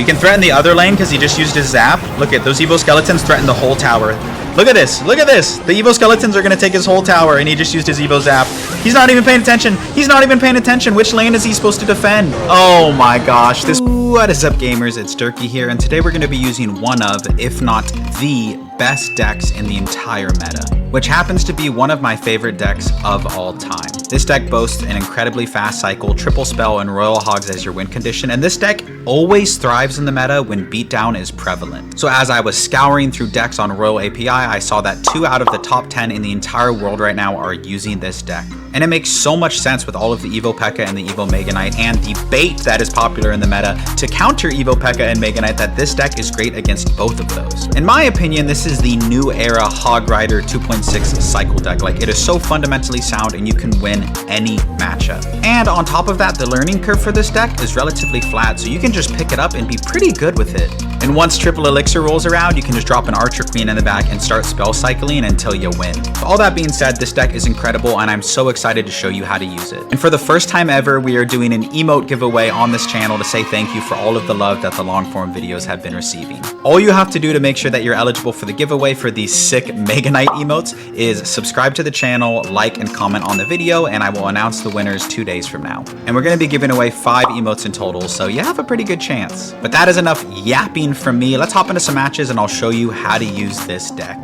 You can threaten the other lane because he just used his zap. Look at those Evo Skeletons threaten the whole tower. Look at this. Look at this. The Evo Skeletons are going to take his whole tower, and he just used his Evo Zap. He's not even paying attention. He's not even paying attention. Which lane is he supposed to defend? Oh my gosh. What is up, gamers? It's Turkey here, and today we're going to be using one of, if not the best decks in the entire meta, which happens to be one of my favorite decks of all time. This deck boasts an incredibly fast cycle, triple spell, and Royal Hogs as your win condition, and this deck always thrives in the meta when beatdown is prevalent. So as I was scouring through decks on Royal API, I saw that 2 out of the top 10 in the entire world right now are using this deck. And it makes so much sense with all of the Evo Pekka and the Evo Mega Knight and the bait that is popular in the meta to counter Evo Pekka and Mega Knight, that this deck is great against both of those. In my opinion, this is the new era Hog Rider 2.6 cycle deck. Like, it is so fundamentally sound and you can win any matchup. And on top of that, the learning curve for this deck is relatively flat, so you can just pick it up and be pretty good with it. And once triple elixir rolls around, you can just drop an Archer Queen in the back and start spell cycling until you win. All that being said, this deck is incredible and I'm so excited to show you how to use it. And for the first time ever, we are doing an emote giveaway on this channel to say thank you for all of the love that the long form videos have been receiving. All you have to do to make sure that you're eligible for the giveaway for these sick Mega Knight emotes is subscribe to the channel, like and comment on the video, and I will announce the winners 2 days from now. And we're going to be giving away 5 emotes in total, so you have a pretty good chance. But that is enough yapping from me. Let's hop into some matches and I'll show you how to use this deck.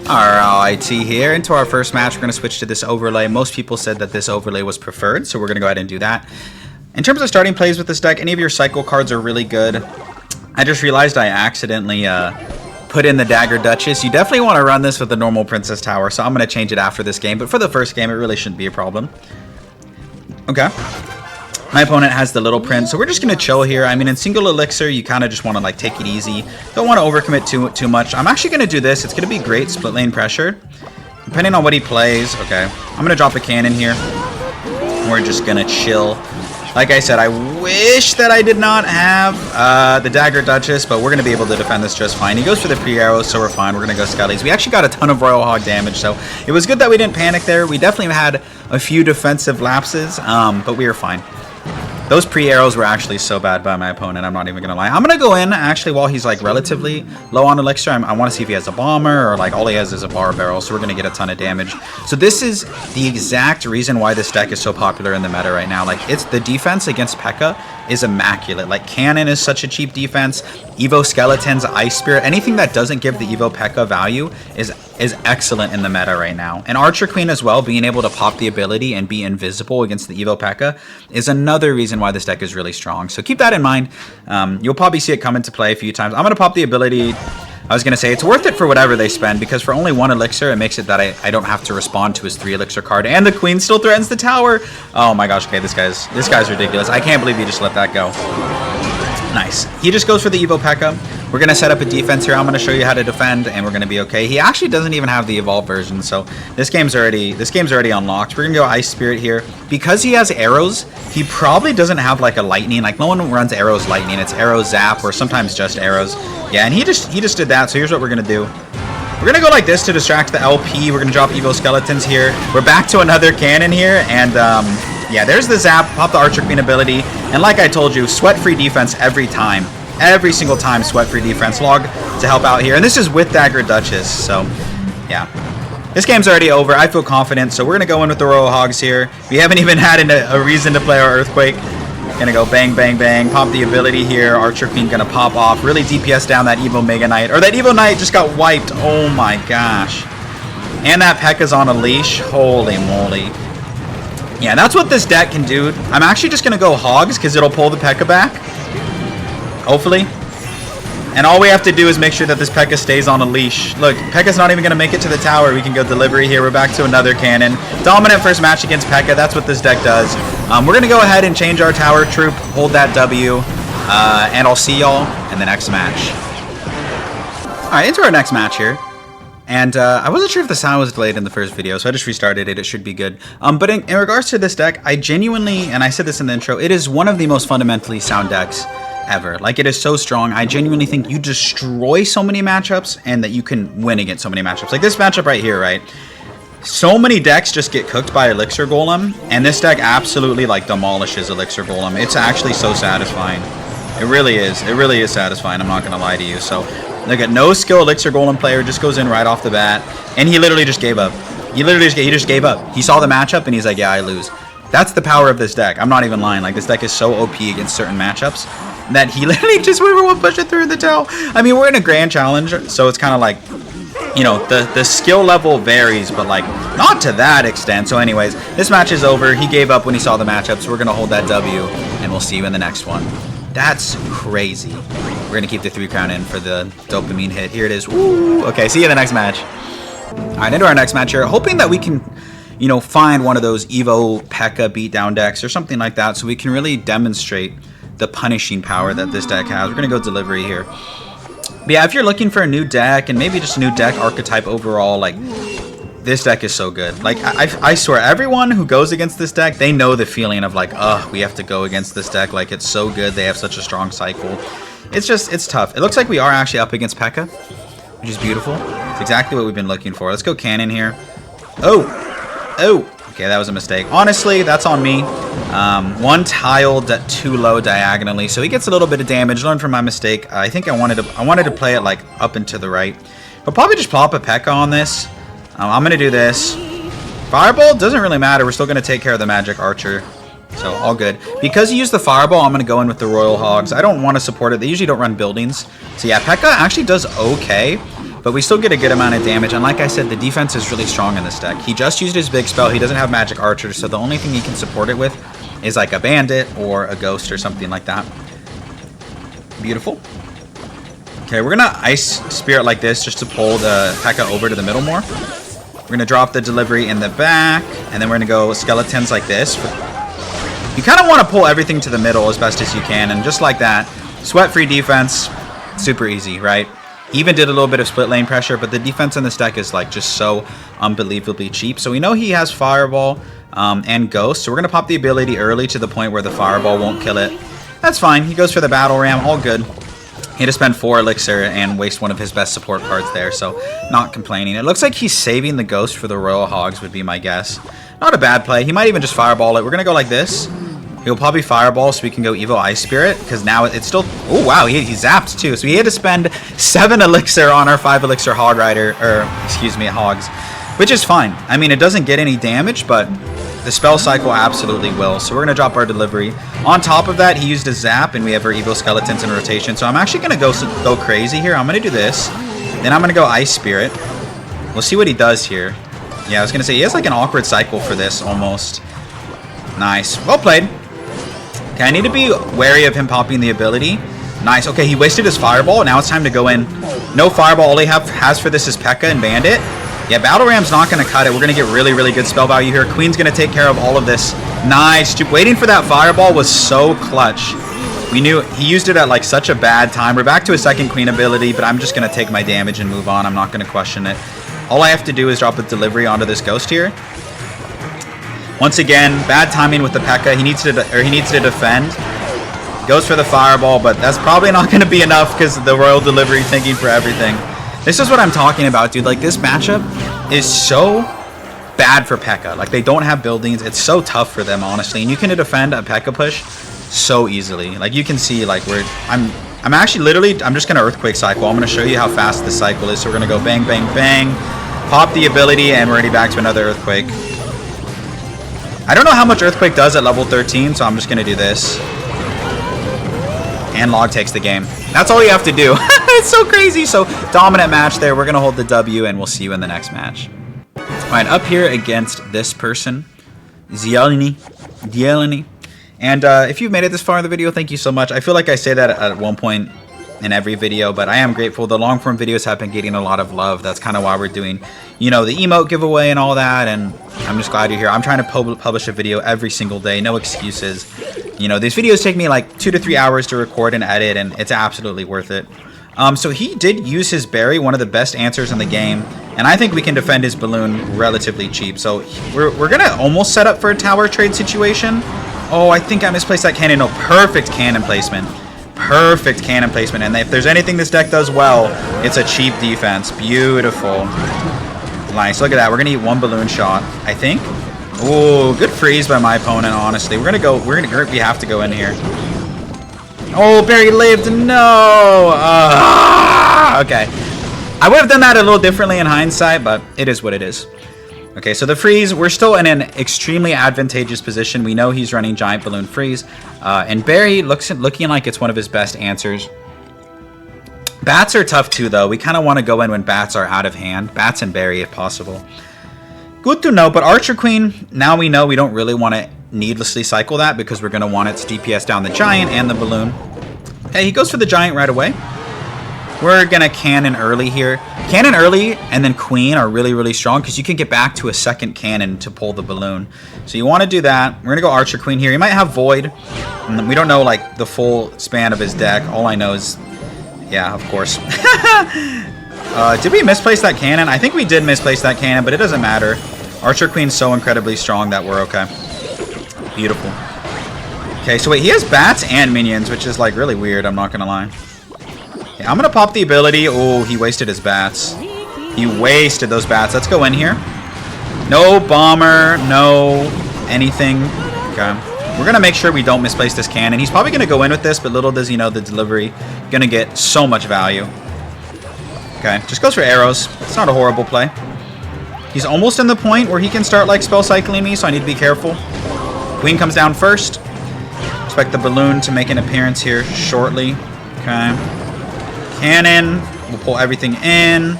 Alrighty, here into our first match, we're going to switch to this overlay. Most people said that this overlay was preferred, so we're going to go ahead and do that. In terms of starting plays with this deck, any of your cycle cards are really good. I just realized I accidentally put in the Dagger Duchess. You definitely want to run this with the normal Princess Tower, so I'm going to change it after this game, but for the first game, it really shouldn't be a problem. Okay. My opponent has the Little Prince, so we're just going to chill here. I mean, in single elixir, you kind of just want to like take it easy. Don't want to overcommit too much. I'm actually going to do this. It's going to be great split lane pressure. Depending on what he plays. Okay, I'm going to drop a cannon here. We're just going to chill. Like I said, I wish that I did not have the Dagger Duchess, but we're going to be able to defend this just fine. He goes for the pre-arrows, so we're fine. We're going to go Skellies. We actually got a ton of Royal Hog damage, so it was good that we didn't panic there. We definitely had a few defensive lapses, but we were fine. Those pre-arrows were actually so bad by my opponent, I'm not even going to lie. I'm going to go in, actually, while he's, like, relatively low on elixir. I want to see if he has a bomber or, like, all he has is a bar barrel, so we're going to get a ton of damage. So this is the exact reason why this deck is so popular in the meta right now. Like, it's the defense against Pekka is immaculate. Like, Cannon is such a cheap defense. Evo Skeletons, Ice Spirit, anything that doesn't give the Evo Pekka value is excellent in the meta right now. And Archer Queen as well, being able to pop the ability and be invisible against the Evo Pekka is another reason why this deck is really strong. So keep that in mind. You'll probably see it come into play a few times. I'm going to pop the ability. I was going to say it's worth it for whatever they spend, because for only 1 elixir, it makes it that I don't have to respond to his 3 elixir card. And the queen still threatens the tower. Oh my gosh, okay, this guy's ridiculous. I can't believe he just let that go. Nice. He just goes for the Evo Pekka. We're going to set up a defense here. I'm going to show you how to defend, and we're going to be okay. He actually doesn't even have the evolved version, so this game's already unlocked. We're going to go Ice Spirit here. Because he has arrows, he probably doesn't have like a lightning. Like, no one runs arrows lightning. It's arrow zap or sometimes just arrows. Yeah, and he just did that, so here's what we're going to do. We're going to go like this to distract the LP. We're going to drop Evo Skeletons here. We're back to another cannon here, and yeah, there's the zap. Pop the Archer Queen ability, and like I told you, sweat-free defense every time. Every single time, sweat-free defense log to help out here. And this is with Dagger Duchess, so yeah. This game's already over. I feel confident, so we're going to go in with the Royal Hogs here. We haven't even had a reason to play our Earthquake. Going to go bang, bang, bang. Pop the ability here. Archer Queen going to pop off. Really DPS down that Evo Mega Knight. Or that Evo Knight just got wiped. Oh my gosh. And that Pekka's on a leash. Holy moly. Yeah, that's what this deck can do. I'm actually just going to go Hogs because it'll pull the Pekka back. Hopefully. And all we have to do is make sure that this Pekka stays on a leash. Look, Pekka's not even going to make it to the tower. We can go delivery here. We're back to another cannon. Dominant first match against Pekka. That's what this deck does. We're going to go ahead and change our tower troop. Hold that W. And I'll see y'all in the next match. Alright, into our next match here. And I wasn't sure if the sound was delayed in the first video, so I just restarted it. It should be good. But in regards to this deck, I genuinely, and I said this in the intro, it is one of the most fundamentally sound decks ever. Like, it is so strong. I genuinely think you destroy so many matchups and that you can win against so many matchups. Like this matchup right here, right? So many decks just get cooked by Elixir Golem, and this deck absolutely like demolishes Elixir Golem. It's actually so satisfying. It really is. It really is satisfying. I'm not going to lie to you. So, look at no skill Elixir Golem player just goes in right off the bat. And he literally just gave up. He just gave up. He saw the matchup and he's like, yeah, I lose. That's the power of this deck. I'm not even lying. Like, this deck is so OP against certain matchups that he literally just went for one push it through in the tail. I mean, we're in a grand challenge, so it's kind of like, you know, the skill level varies, but like not to that extent. So anyways, this match is over. He gave up when he saw the matchup, so we're going to hold that W, and we'll see you in the next one. That's crazy. We're going to keep the 3 crown in for the dopamine hit. Here it is. Woo! Okay, see you in the next match. All right, into our next match here. Hoping that we can, you know, find one of those Evo Pekka beatdown decks or something like that so we can really demonstrate the punishing power that this deck has. We're going to go delivery here. But yeah, if you're looking for a new deck and maybe just a new deck archetype overall, like, this deck is so good. Like, I swear, everyone who goes against this deck, they know the feeling of like, ugh, we have to go against this deck. Like, it's so good. They have such a strong cycle. It's just, it's tough. It looks like we are actually up against Pekka, which is beautiful. It's exactly what we've been looking for. Let's go cannon here. Oh, okay, that was a mistake. Honestly, that's on me. One tile too low diagonally, so he gets a little bit of damage. Learn from my mistake. I think I wanted to play it like up and to the right. But probably just plop a Pekka on this. I'm gonna do this. Fireball doesn't really matter. We're still gonna take care of the magic archer, so all good. Because he used the fireball, I'm gonna go in with the Royal Hogs. I don't want to support it. They usually don't run buildings, so yeah, Pekka actually does okay. But we still get a good amount of damage, and like I said, the defense is really strong in this deck. He just used his big spell. He doesn't have magic archer, so the only thing he can support it with is like a bandit or a ghost or something like that. Beautiful. Okay, we're gonna ice spirit like this just to pull the Pekka over to the middle more. We're gonna drop the delivery in the back, and then we're gonna go skeletons like this. You kind of want to pull everything to the middle as best as you can, and just like that, sweat-free defense, super easy, right? He even did a little bit of split lane pressure, but the defense in this deck is like just so unbelievably cheap. So we know he has Fireball and Ghost, so we're going to pop the ability early to the point where the Fireball won't kill it. That's fine. He goes for the Battle Ram, all good. He had to spend 4 Elixir and waste one of his best support cards there, so not complaining. It looks like he's saving the Ghost for the Royal Hogs would be my guess. Not a bad play. He might even just Fireball it. We're going to go like this. He'll probably Fireball so we can go Evo Ice Spirit, because now it's still... Oh, wow, he zapped too. So he had to spend 7 Elixir on our 5 Elixir Hog Rider, or, excuse me, Hogs, which is fine. I mean, it doesn't get any damage, but the spell cycle absolutely will. So we're going to drop our delivery. On top of that, he used a zap, and we have our Evo Skeletons in rotation. So I'm actually going to go crazy here. I'm going to do this. Then I'm going to go Ice Spirit. We'll see what he does here. Yeah, I was going to say, he has like an awkward cycle for this, almost. Nice. Well played. Okay, I need to be wary of him popping the ability. Nice. Okay, he wasted his Fireball. Now it's time to go in. No Fireball. All he has for this is Pekka and Bandit. Yeah, Battle Ram's not going to cut it. We're going to get really, really good spell value here. Queen's going to take care of all of this. Nice. Waiting for that Fireball was so clutch. We knew he used it at like such a bad time. We're back to his second Queen ability, but I'm just going to take my damage and move on. I'm not going to question it. All I have to do is drop a delivery onto this Ghost here. Once again, bad timing with the Pekka. He needs to defend. Goes for the Fireball, but that's probably not going to be enough because the Royal Delivery thinking for everything. This is what I'm talking about, dude. Like, this matchup is so bad for Pekka. Like, they don't have buildings. It's so tough for them, honestly. And you can defend a Pekka push so easily. Like, you can see, like, I'm actually literally, I'm just going to Earthquake cycle. I'm going to show you how fast this cycle is. So we're going to go bang, bang, bang. Pop the ability, and we're already back to another Earthquake. I don't know how much Earthquake does at level 13, so I'm just going to do this. And Log takes the game. That's all you have to do. It's so crazy. So, dominant match there. We're going to hold the W, and we'll see you in the next match. All right, up here against this person, Zielny. And if you've made it this far in the video, thank you so much. I feel like I say that at one point in every video, but I am grateful. The long form videos have been getting a lot of love. That's kind of why we're doing, you know, the emote giveaway and all that, and I'm just glad you're here. I'm trying to publish a video every single day, no excuses. You know, these videos take me like 2 to 3 hours to record and edit, and it's absolutely worth it. So he did use his berry, one of the best answers in the game, and I think we can defend his balloon relatively cheap. So we're gonna almost set up for a tower trade situation. Oh, I think I misplaced that cannon. No, perfect cannon placement. Perfect cannon placement, and if there's anything this deck does well, it's a cheap defense. Beautiful. Nice. Look at that. We're gonna eat 1 balloon shot, I think. Ooh, good freeze by my opponent. Honestly, we have to go in here. Oh, Barry lived. No. Okay. I would have done that a little differently in hindsight, but it is what it is. Okay, so the freeze, we're still in an extremely advantageous position. We know he's running Giant Balloon Freeze. And Barry looking like it's one of his best answers. Bats are tough too, though. We kind of want to go in when bats are out of hand. Bats and Barry, if possible. Good to know, but Archer Queen, now we know we don't really want to needlessly cycle that because we're going to want its DPS down the Giant and the Balloon. Okay, he goes for the Giant right away. We're going to cannon early here. Cannon early and then Queen are really, really strong because you can get back to a second cannon to pull the Balloon. So you want to do that. We're going to go Archer Queen here. He might have Void. We don't know like the full span of his deck. All I know is, yeah, of course. Did we misplace that cannon? I think we did misplace that cannon, but it doesn't matter. Archer Queen's so incredibly strong that we're okay. Beautiful. Okay, so wait, he has bats and minions, which is like really weird, I'm not going to lie. Yeah, I'm going to pop the ability. Oh, he wasted his bats. He wasted those bats. Let's go in here. No bomber, no anything. Okay. We're going to make sure we don't misplace this cannon. He's probably going to go in with this, but little does he know the delivery going to get so much value. Okay, just goes for arrows. It's not a horrible play. He's almost in the point where he can start like spell cycling me, so I need to be careful. Queen comes down first. Expect the Balloon to make an appearance here shortly. Okay. Cannon. We'll pull everything in.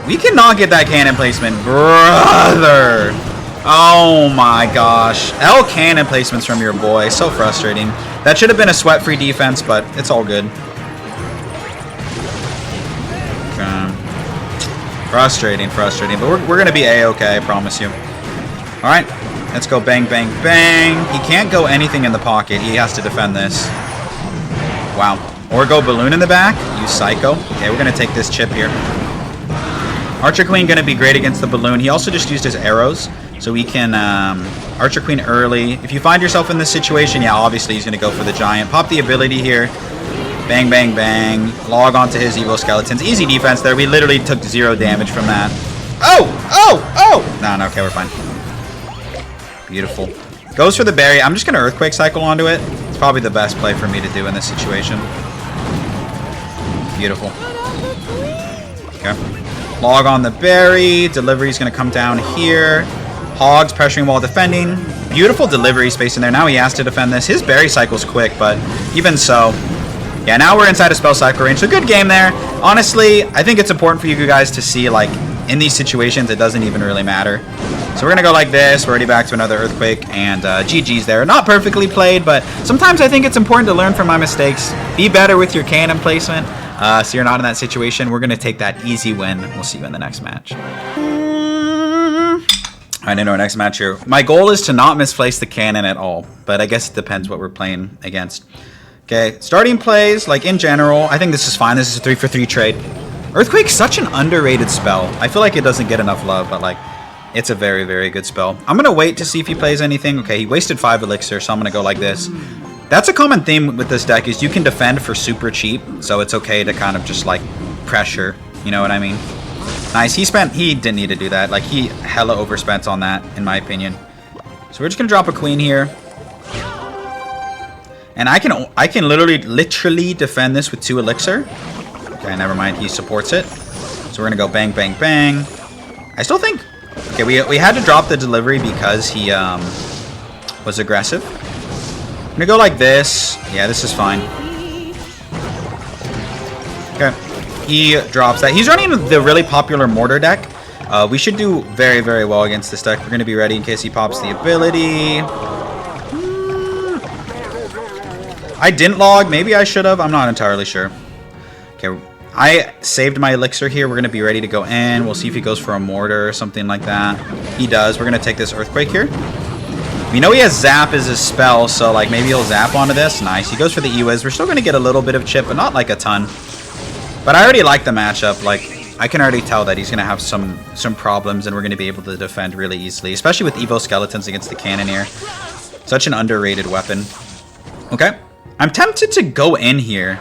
We cannot get that cannon placement. Brother. Oh my gosh. L cannon placements from your boy. So frustrating. That should have been a sweat-free defense, but it's all good. Okay. Frustrating. But we're going to be A-okay, I promise you. Alright. Let's go bang, bang, bang. He can't go anything in the pocket. He has to defend this. Wow. Or go Balloon in the back. Use Psycho. Okay, we're going to take this chip here. Archer Queen going to be great against the Balloon. He also just used his arrows. So we can Archer Queen early. If you find yourself in this situation, yeah, obviously he's going to go for the Giant. Pop the ability here. Bang, bang, bang. Log onto his Evo Skeletons. Easy defense there. We literally took 0 damage from that. Oh! No, okay, we're fine. Beautiful. Goes for the berry. I'm just going to Earthquake Cycle onto it. It's probably the best play for me to do in this situation. Beautiful. Okay. Log on the berry. Delivery is going to come down here. Hogs pressuring while defending. Beautiful delivery space in there. Now he has to defend this. His berry cycle's quick, but even so. Yeah, now we're inside of spell cycle range. So good game there. Honestly, I think it's important for you guys to see, like, in these situations, it doesn't even really matter. So we're going to go like this. We're already back to another Earthquake, and GG's there. Not perfectly played, but sometimes I think it's important to learn from my mistakes. Be better with your cannon placement, so you're not in that situation. We're going to take that easy win. We'll see you in the next match. I don't know, next match here. My goal is to not misplace the cannon at all, but I guess it depends what we're playing against. Okay, starting plays, like in general, I think this is fine. This is a 3-for-3 trade. Earthquake's such an underrated spell. I feel like it doesn't get enough love, but like, it's a very, very good spell. I'm going to wait to see if he plays anything. Okay, he wasted 5 elixir, so I'm going to go like this. That's a common theme with this deck, is you can defend for super cheap, so it's okay to kind of just like pressure, you know what I mean? Nice, he didn't need to do that. Like, he hella overspent on that, in my opinion. So we're just going to drop a queen here. And I can literally defend this with 2 elixir. Okay, never mind, he supports it. So we're going to go bang, bang, bang. I still think... Okay, we had to drop the delivery because he was aggressive. I'm going to go like this. Yeah, this is fine. Okay. He drops that. He's running the really popular Mortar deck. We should do very, very well against this deck. We're going to be ready in case he pops the ability. I didn't log. Maybe I should have. I'm not entirely sure. Okay. I saved my elixir here. We're going to be ready to go in. We'll see if he goes for a Mortar or something like that. He does. We're going to take this Earthquake here. We know he has Zap as his spell, so like maybe he'll Zap onto this. Nice. He goes for the E-Wiz. We're still going to get a little bit of chip, but not like a ton. But I already like the matchup. Like, I can already tell that he's going to have some problems, and we're going to be able to defend really easily, especially with Evo Skeletons against the Cannoneer. Such an underrated weapon. Okay. I'm tempted to go in here.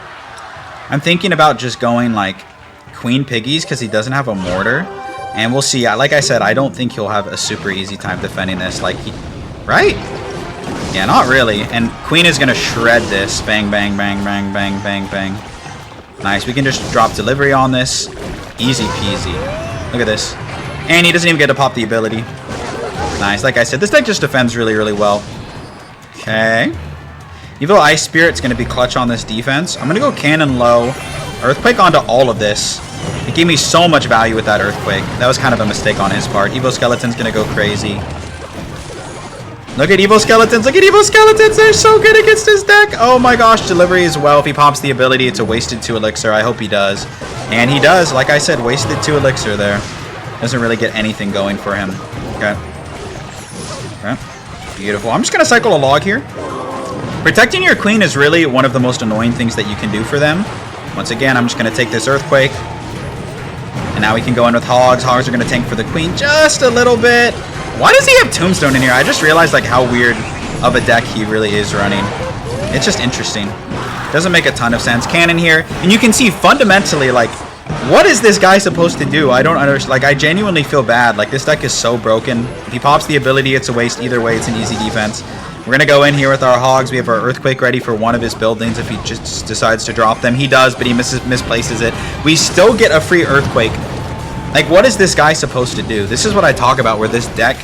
I'm thinking about just going, like, Queen Piggies because he doesn't have a Mortar. And we'll see. Like I said, I don't think he'll have a super easy time defending this. Like, right? Yeah, not really. And Queen is going to shred this. Bang, bang, bang, bang, bang, bang, bang. Nice. We can just drop delivery on this. Easy peasy. Look at this. And he doesn't even get to pop the ability. Nice. Like I said, this deck just defends really, really well. Okay. Evo Ice Spirit's going to be clutch on this defense. I'm going to go Cannon low. Earthquake onto all of this. It gave me so much value with that Earthquake. That was kind of a mistake on his part. Evo Skeleton's going to go crazy. Look at Evo Skeletons. Look at Evo Skeletons. They're so good against his deck. Oh my gosh. Delivery as well. If he pops the ability, it's a wasted 2 Elixir. I hope he does. And he does. Like I said, wasted 2 Elixir there. Doesn't really get anything going for him. Okay. Okay. Beautiful. I'm just going to cycle a log here. Protecting your Queen is really one of the most annoying things that you can do for them. Once again, I'm just going to take this Earthquake. And now we can go in with Hogs. Hogs are going to tank for the Queen just a little bit. Why does he have Tombstone in here? I just realized like how weird of a deck he really is running. It's just interesting. Doesn't make a ton of sense. Cannon here. And you can see fundamentally like, what is this guy supposed to do? I don't understand. Like, I genuinely feel bad. Like, this deck is so broken. If he pops the ability, it's a waste. Either way, it's an easy defense. We're going to go in here with our Hogs. We have our Earthquake ready for one of his buildings if he just decides to drop them. He does, but he misplaces it. We still get a free Earthquake. Like, what is this guy supposed to do? This is what I talk about, where this deck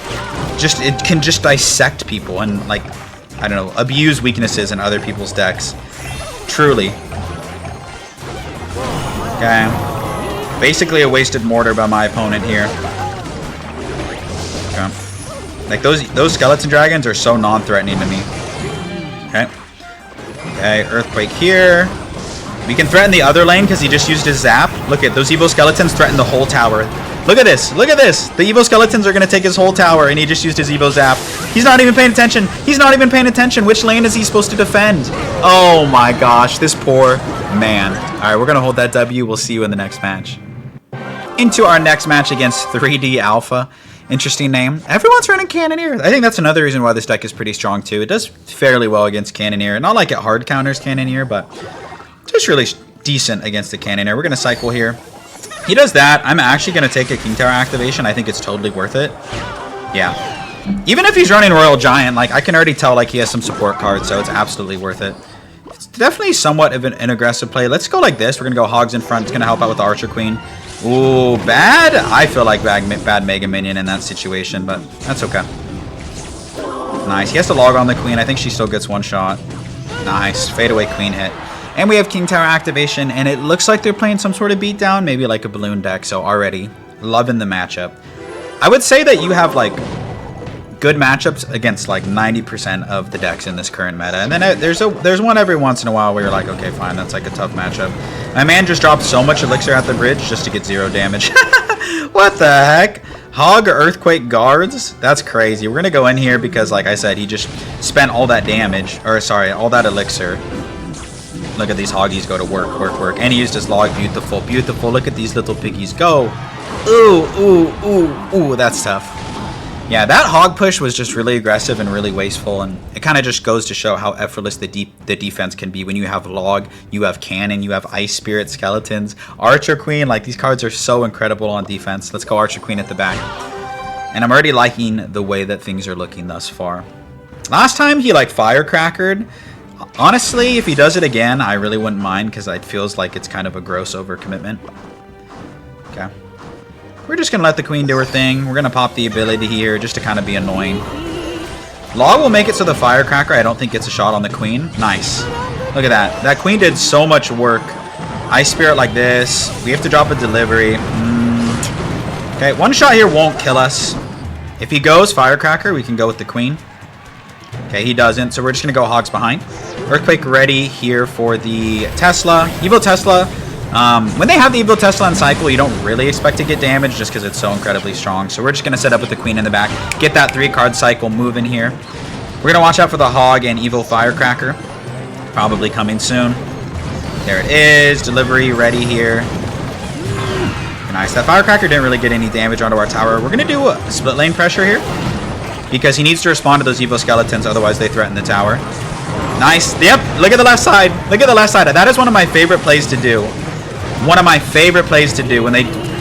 it can just dissect people and, like, I don't know, abuse weaknesses in other people's decks. Truly. Okay. Basically a wasted Mortar by my opponent here. Okay. Like, those Skeleton Dragons are so non-threatening to me. Okay. Okay, Earthquake here. We can threaten the other lane because he just used his Zap. Look at those Evo Skeletons threaten the whole tower. Look at this. Look at this. The Evo Skeletons are going to take his whole tower, and he just used his Evo Zap. He's not even paying attention. He's not even paying attention. Which lane is he supposed to defend? Oh my gosh, this poor man. All right, we're going to hold that W. We'll see you in the next match. Into our next match against 3D Alpha. Interesting name. Everyone's running Cannoneer. I think that's another reason why this deck is pretty strong too. It does fairly well against Cannoneer. Not like it hard counters Cannoneer, but just really decent against the Cannoneer. We're going to cycle here. He does that. I'm actually going to take a King Tower activation. I think it's totally worth it. Yeah. Even if he's running Royal Giant, like, I can already tell like he has some support cards, so it's absolutely worth it. It's definitely somewhat of an aggressive play. Let's go like this. We're going to go Hogs in front. It's going to help out with the Archer Queen. Ooh, bad. I feel like bad Mega Minion in that situation, but that's okay. Nice. He has to log on the Queen. I think she still gets one shot. Nice. Fadeaway Queen hit. And we have King Tower activation, and it looks like they're playing some sort of beatdown, maybe like a balloon deck, so already loving the matchup. I would say that you have, like, good matchups against, like, 90% of the decks in this current meta. And then there's one every once in a while where you're like, okay, fine, that's, like, a tough matchup. My man just dropped so much Elixir at the bridge just to get 0 damage. What the heck? Hog Earthquake Guards? That's crazy. We're going to go in here because, like I said, he just spent all that damage, or sorry, all that Elixir. Look at these Hoggies go to work, work, work. And he used his log. Beautiful, beautiful. Look at these little piggies go. Ooh, ooh, ooh, ooh. That's tough. Yeah, that Hog push was just really aggressive and really wasteful. And it kind of just goes to show how effortless the defense can be when you have log, you have cannon, you have Ice Spirit, Skeletons, Archer Queen. Like, these cards are so incredible on defense. Let's go Archer Queen at the back. And I'm already liking the way that things are looking thus far. Last time he, like, firecrackered. Honestly, if he does it again, I really wouldn't mind because it feels like it's kind of a gross overcommitment. Okay. We're just going to let the Queen do her thing. We're going to pop the ability here just to kind of be annoying. Log will make it so the Firecracker, I don't think, gets a shot on the Queen. Nice. Look at that. That Queen did so much work. Ice Spirit like this. We have to drop a delivery. Okay, one shot here won't kill us. If he goes Firecracker, we can go with the Queen. Okay, he doesn't, so we're just going to go Hogs behind. Earthquake ready here for the Tesla. Evo Tesla. When they have the Evo Tesla on cycle, you don't really expect to get damage just because it's so incredibly strong. So we're just going to set up with the Queen in the back. Get that 3-card cycle moving here. We're going to watch out for the Hog and Evo Firecracker. Probably coming soon. There it is. Delivery ready here. Nice. That Firecracker didn't really get any damage onto our tower. We're going to do a split lane pressure here, because he needs to respond to those Evo Skeletons, otherwise they threaten the tower. Nice. Yep. Look at the left side. Look at the left side. That is one of my favorite plays to do. One of my favorite plays to do.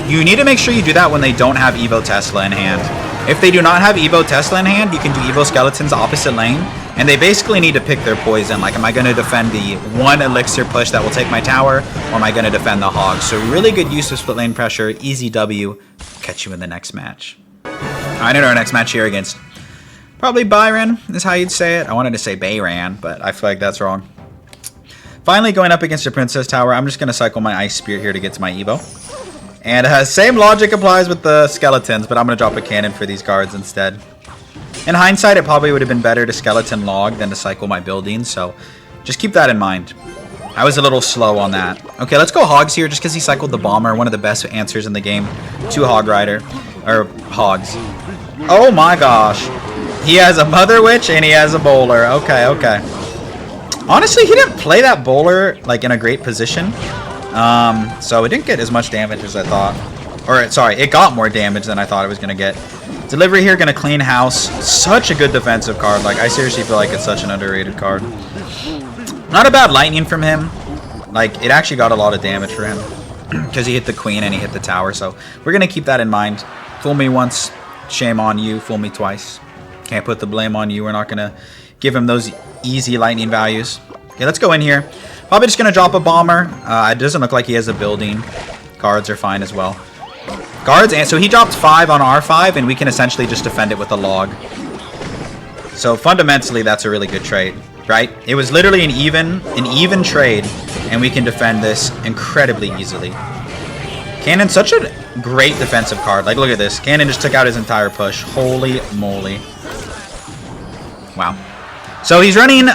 You need to make sure you do that when they don't have Evo Tesla in hand. If they do not have Evo Tesla in hand, you can do Evo Skeletons opposite lane. And they basically need to pick their poison. Like, am I going to defend the one elixir push that will take my tower, or am I going to defend the hog? So really good use of split lane pressure. Easy W. Catch you in the next match. Alright, in our next match here against probably Byron is how you'd say it. I wanted to say Bayran, but I feel like that's wrong. Finally going up against the Princess Tower. I'm just going to cycle my Ice Spirit here to get to my Evo. And same logic applies with the skeletons, but I'm going to drop a cannon for these guards instead. In hindsight, it probably would have been better to skeleton log than to cycle my buildings, so just keep that in mind. I was a little slow on that. Okay, let's go Hogs here, just because he cycled the Bomber, one of the best answers in the game to Hog Rider, or Hogs. Oh my gosh. He has a Mother Witch and he has a Bowler. Okay, okay. Honestly, he didn't play that Bowler like in a great position, so it didn't get as much damage as I thought. Or, sorry, it got more damage than I thought it was going to get. Delivery here, going to clean house. Such a good defensive card. Like, I seriously feel like it's such an underrated card. Not a bad lightning from him. Like, it actually got a lot of damage for him. Because he hit the queen and he hit the tower. So, we're going to keep that in mind. Fool me once, shame on you. Fool me twice. Can't put the blame on you. We're not going to give him those easy lightning values. Okay, let's go in here. Probably just going to drop a bomber. It doesn't look like he has a building. Guards are fine as well. Guards, and so he dropped 5 on R5, and we can essentially just defend it with a log. So fundamentally, that's a really good trade, right? It was literally an even trade, and we can defend this incredibly easily. Cannon's such a great defensive card. Like, look at this. Cannon just took out his entire push. Holy moly. Wow. So he's running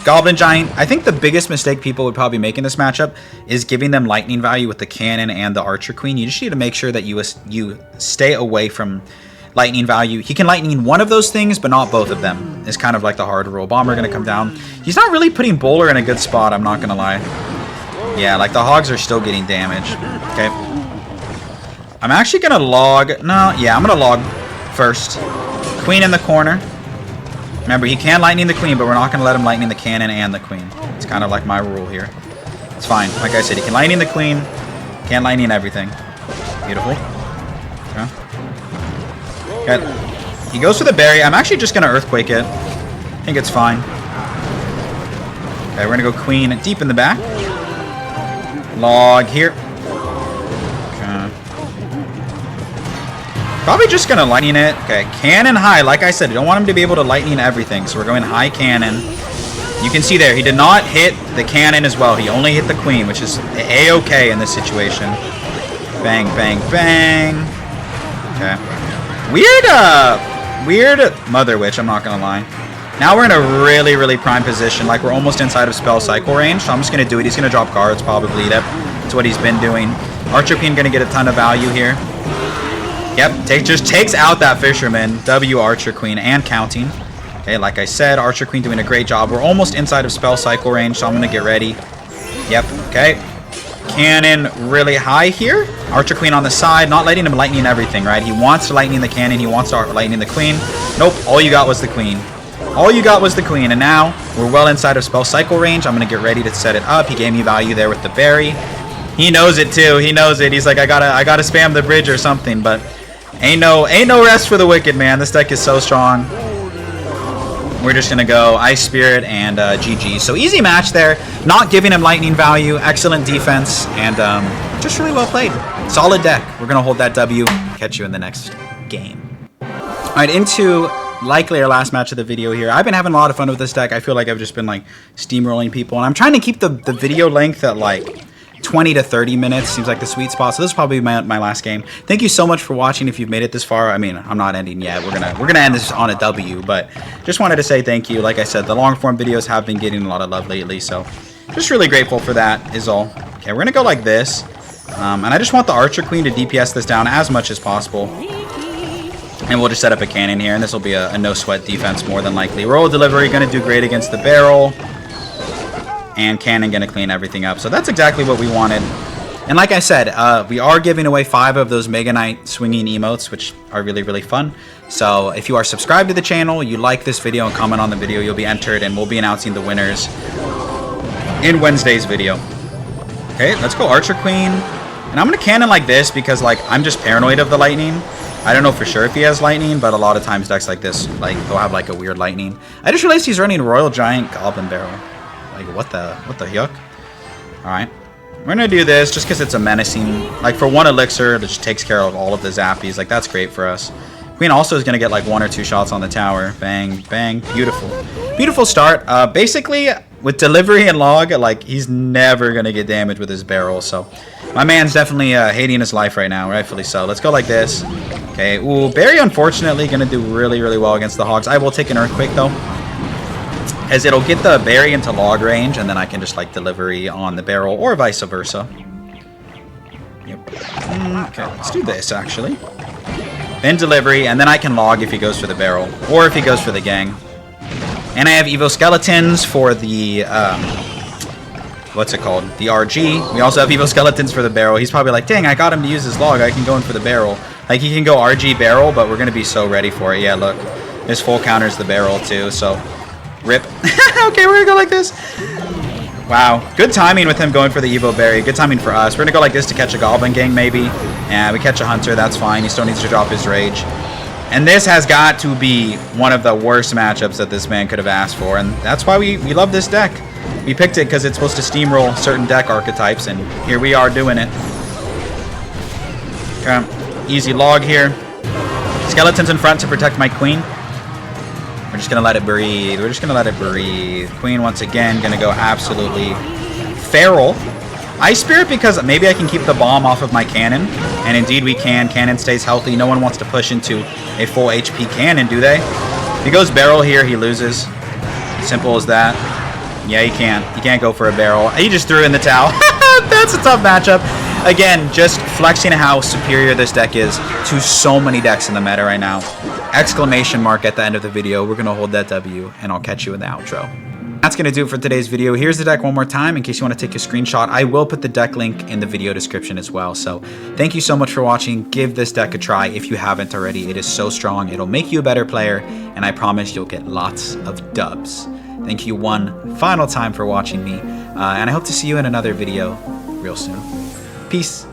Goblin Giant. I think the biggest mistake people would probably make in this matchup is giving them lightning value with the Cannon and the Archer Queen. You just need to make sure that you stay away from lightning value. He can lightning one of those things, but not both of them. It's kind of like the hard rule. Bomber going to come down. He's not really putting Bowler in a good spot, I'm not going to lie. Yeah, like the Hogs are still getting damage. Okay. I'm actually going to log. No, yeah, I'm going to log first. Queen in the corner. Remember, he can lightning the queen, but we're not going to let him lightning the cannon and the queen. It's kind of like my rule here. It's fine. Like I said, he can lightning the queen, can lightning everything. Beautiful. Okay. Okay. He goes for the berry. I'm actually just going to earthquake it. I think it's fine. Okay, we're going to go queen deep in the back. Log here. Probably just going to lightning it. Okay, cannon high. Like I said, I don't want him to be able to lightning everything. So we're going high cannon. You can see there, he did not hit the cannon as well. He only hit the queen, which is A-okay in this situation. Bang, bang, bang. Okay. Weird Mother Witch, I'm not going to lie. Now we're in a really, really prime position. Like, we're almost inside of spell cycle range. So I'm just going to do it. He's going to drop cards, probably. That's what he's been doing. Archer Queen going to get a ton of value here. Yep, just takes out that Fisherman. W Archer Queen and counting. Okay, like I said, Archer Queen doing a great job. We're almost inside of spell cycle range, so I'm going to get ready. Yep, okay. Cannon really high here. Archer Queen on the side, not letting him lightning everything, right? He wants to lightning the cannon. He wants to lightning the queen. Nope, all you got was the queen. All you got was the queen, and now we're well inside of spell cycle range. I'm going to get ready to set it up. He gave me value there with the berry. He knows it too. He knows it. He's like, I gotta spam the bridge or something, but ain't no rest for the wicked, man. This deck is so strong. We're just gonna go Ice Spirit and GG. So easy match there. Not giving him lightning value. Excellent defense and just really well played. Solid deck. We're gonna hold that W. Catch you in the next game. All right, into likely our last match of the video here. I've been having a lot of fun with this deck. I feel like I've just been like steamrolling people, and I'm trying to keep the video length at like 20 to 30 minutes seems like the sweet spot. So this is probably my last game. Thank you so much for watching. If you've made it this far, I mean, I'm not ending yet. We're gonna end this on a W, but just wanted to say thank you. Like I said, the long form videos have been getting a lot of love lately, so just really grateful for that is all. Okay, we're gonna go like this, and I just want the Archer Queen to DPS this down as much as possible. And we'll just set up a cannon here, and this will be a no sweat defense more than likely. Royal Delivery gonna do great against the barrel. And cannon going to clean everything up. So that's exactly what we wanted. And like I said, we are giving away 5 of those Mega Knight swinging emotes, which are really, really fun. So if you are subscribed to the channel, you like this video and comment on the video, you'll be entered, and we'll be announcing the winners in Wednesday's video. Okay, let's go Archer Queen. And I'm going to cannon like this because, like, I'm just paranoid of the lightning. I don't know for sure if he has lightning, but a lot of times decks like this, like they'll have like a weird lightning. I just realized he's running Royal Giant Goblin Barrel. Like what the yuck? All right, we're gonna do this just because it's a menacing. Like for 1 elixir, it just takes care of all of the zappies. Like that's great for us. Queen also is gonna get like 1 or 2 shots on the tower. Bang, bang, beautiful, beautiful start. Basically with delivery and log, like he's never gonna get damaged with his barrel. So my man's definitely hating his life right now, rightfully so. Let's go like this. Okay, ooh, Barry unfortunately gonna do really, really well against the Hogs. I will take an Earthquake though, as it'll get the Barry into log range, and then I can just like delivery on the barrel or vice versa. Yep. Okay, let's do this actually. Then delivery, and then I can log if he goes for the barrel or if he goes for the gang. And I have Evo Skeletons for the what's it called? The RG. We also have Evo Skeletons for the barrel. He's probably like, dang, I got him to use his log. I can go in for the barrel. Like, he can go RG barrel, but we're going to be so ready for it. Yeah, look. This full counters the barrel, too, so rip. Okay, we're going to go like this. Wow. Good timing with him going for the Evo Berry. Good timing for us. We're going to go like this to catch a Goblin Gang, maybe. And we catch a Hunter. That's fine. He still needs to drop his Rage. And this has got to be one of the worst matchups that this man could have asked for. And that's why we love this deck. We picked it because it's supposed to steamroll certain deck archetypes. And here we are doing it. Okay. Easy log here. Skeletons in front to protect my queen. We're just going to let it breathe. We're just going to let it breathe. Queen, once again, going to go absolutely feral. Ice Spirit because maybe I can keep the bomb off of my cannon. And indeed we can. Cannon stays healthy. No one wants to push into a full HP cannon, do they? If he goes barrel here, he loses. Simple as that. Yeah, he can't. He can't go for a barrel. He just threw in the towel. That's a tough matchup. Again, just flexing how superior this deck is to so many decks in the meta right now. Exclamation mark at the end of the video. We're going to hold that W, and I'll catch you in the outro. That's going to do it for today's video. Here's the deck one more time in case you want to take a screenshot. I will put the deck link in the video description as well. So thank you so much for watching. Give this deck a try if you haven't already. It is so strong. It'll make you a better player, and I promise you'll get lots of dubs. Thank you one final time for watching me, and I hope to see you in another video real soon. Peace.